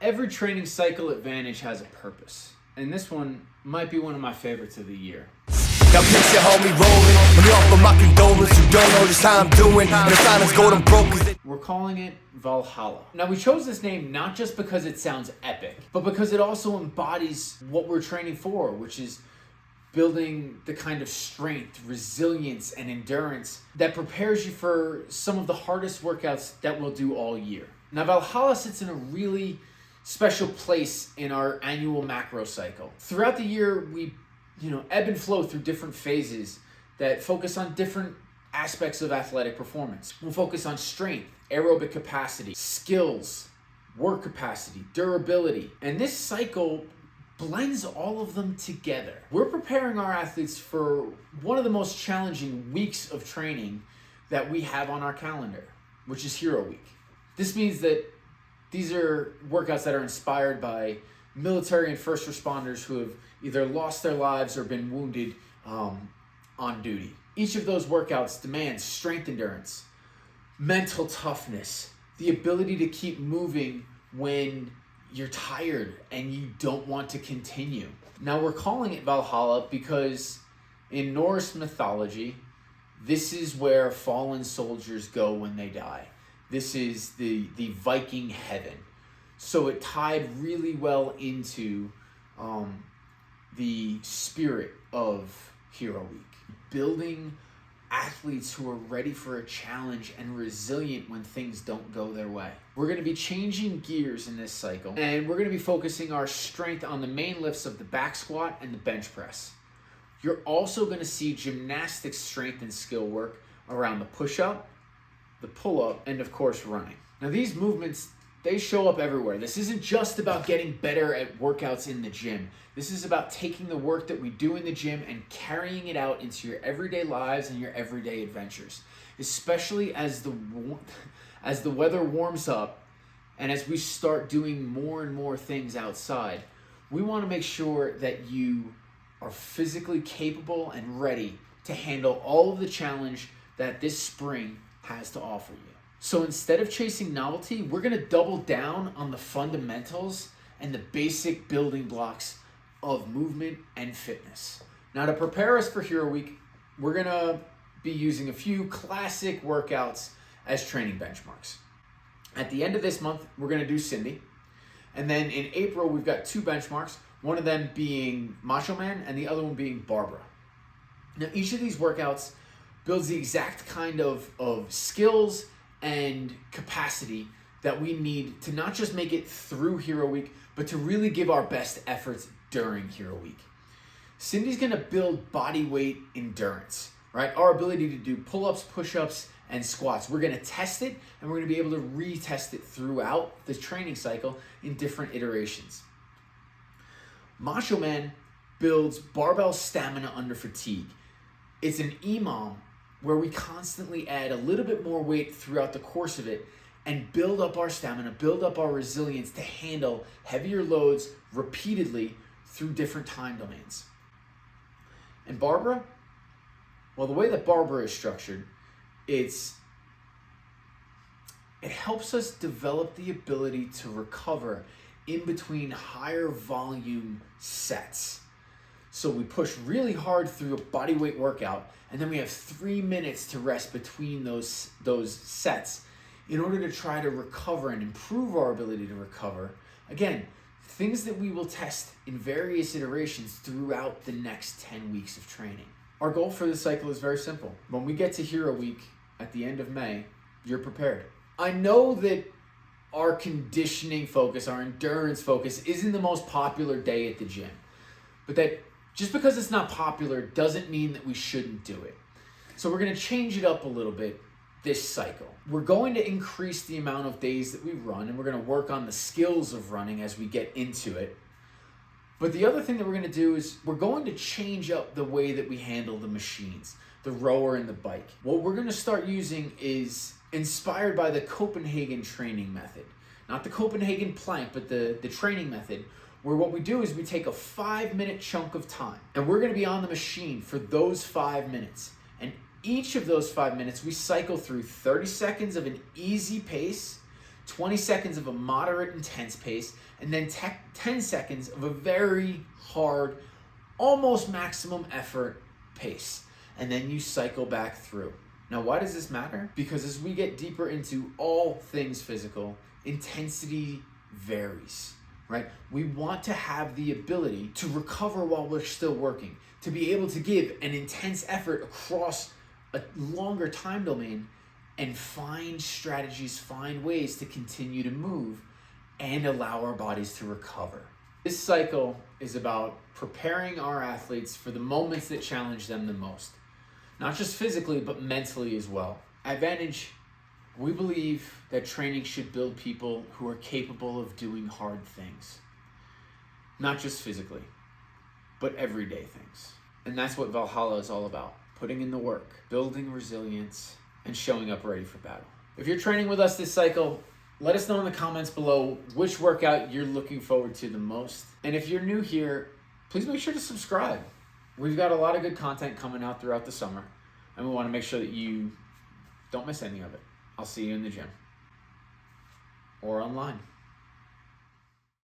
Every training cycle advantage has a purpose, and this one might be one of my favorites of the year. Now picture homie rolling, let me offer my condolence. You don't know just how I'm doing, and the silence golden broke. We're calling it Valhalla. Now we chose this name not just because it sounds epic, but because it also embodies what we're training for, which is building the kind of strength, resilience, and endurance that prepares you for some of the hardest workouts that we'll do all year. Now Valhalla sits in a really special place in our annual macro cycle. Throughout the year, we ebb and flow through different phases that focus on different aspects of athletic performance. We'll focus on strength, aerobic capacity, skills, work capacity, durability. And this cycle blends all of them together. We're preparing our athletes for one of the most challenging weeks of training that we have on our calendar, which is Hero Week. This means that these are workouts that are inspired by military and first responders who have either lost their lives or been wounded on duty. Each of those workouts demands strength endurance, mental toughness, the ability to keep moving when you're tired and you don't want to continue. Now we're calling it Valhalla because in Norse mythology, this is where fallen soldiers go when they die. This is the Viking heaven. So it tied really well into the spirit of Hero Week. Building athletes who are ready for a challenge and resilient when things don't go their way. We're going to be changing gears in this cycle, and we're going to be focusing our strength on the main lifts of the back squat and the bench press. You're also going to see gymnastics strength and skill work around the push-up, the pull-up, and of course running. Now these movements, they show up everywhere. This isn't just about getting better at workouts in the gym. This is about taking the work that we do in the gym and carrying it out into your everyday lives and your everyday adventures, especially as the weather warms up and as we start doing more and more things outside. We want to make sure that you are physically capable and ready to handle all of the challenge that this spring has to offer you. So instead of chasing novelty, we're going to double down on the fundamentals and the basic building blocks of movement and fitness. Now to prepare us for Hero Week, we're going to be using a few classic workouts as training benchmarks. At the end of this month, we're going to do Cindy. And then in April, we've got two benchmarks, one of them being Macho Man and the other one being Barbara. Now each of these workouts builds the exact kind of skills and capacity that we need to not just make it through Hero Week, but to really give our best efforts during Hero Week. Cindy's gonna build body weight endurance, right? Our ability to do pull-ups, push-ups, and squats. We're gonna test it, and we're gonna be able to retest it throughout the training cycle in different iterations. Macho Man builds barbell stamina under fatigue. It's an EMOM where we constantly add a little bit more weight throughout the course of it and build up our stamina, build up our resilience to handle heavier loads repeatedly through different time domains. And Barbara, well, the way that Barbara is structured, it helps us develop the ability to recover in between higher volume sets. So we push really hard through a body weight workout, and then we have 3 minutes to rest between those sets in order to try to recover and improve our ability to recover. Again, things that we will test in various iterations throughout the next 10 weeks of training. Our goal for this cycle is very simple. When we get to Hero Week at the end of May, you're prepared. I know that our conditioning focus, our endurance focus, isn't the most popular day at the gym, but that just because it's not popular doesn't mean that we shouldn't do it. So we're going to change it up a little bit this cycle. We're going to increase the amount of days that we run, and we're going to work on the skills of running as we get into it. But the other thing that we're going to do is we're going to change up the way that we handle the machines, the rower and the bike. What we're going to start using is inspired by the Copenhagen training method. Not the Copenhagen plank, but the training method, where what we do is we take a 5-minute chunk of time, and we're going to be on the machine for those 5 minutes. And each of those 5 minutes, we cycle through 30 seconds of an easy pace, 20 seconds of a moderate intense pace, and then 10 seconds of a very hard, almost maximum effort pace. And then you cycle back through. Now, why does this matter? Because as we get deeper into all things physical, intensity varies, right? We want to have the ability to recover while we're still working, to be able to give an intense effort across a longer time domain and find strategies, find ways to continue to move and allow our bodies to recover. This cycle is about preparing our athletes for the moments that challenge them the most, not just physically, but mentally as well. At Vantage, we believe that training should build people who are capable of doing hard things, not just physically, but everyday things. And that's what Valhalla is all about, putting in the work, building resilience, and showing up ready for battle. If you're training with us this cycle, let us know in the comments below which workout you're looking forward to the most. And if you're new here, please make sure to subscribe. We've got a lot of good content coming out throughout the summer, and we want to make sure that you don't miss any of it. I'll see you in the gym or online.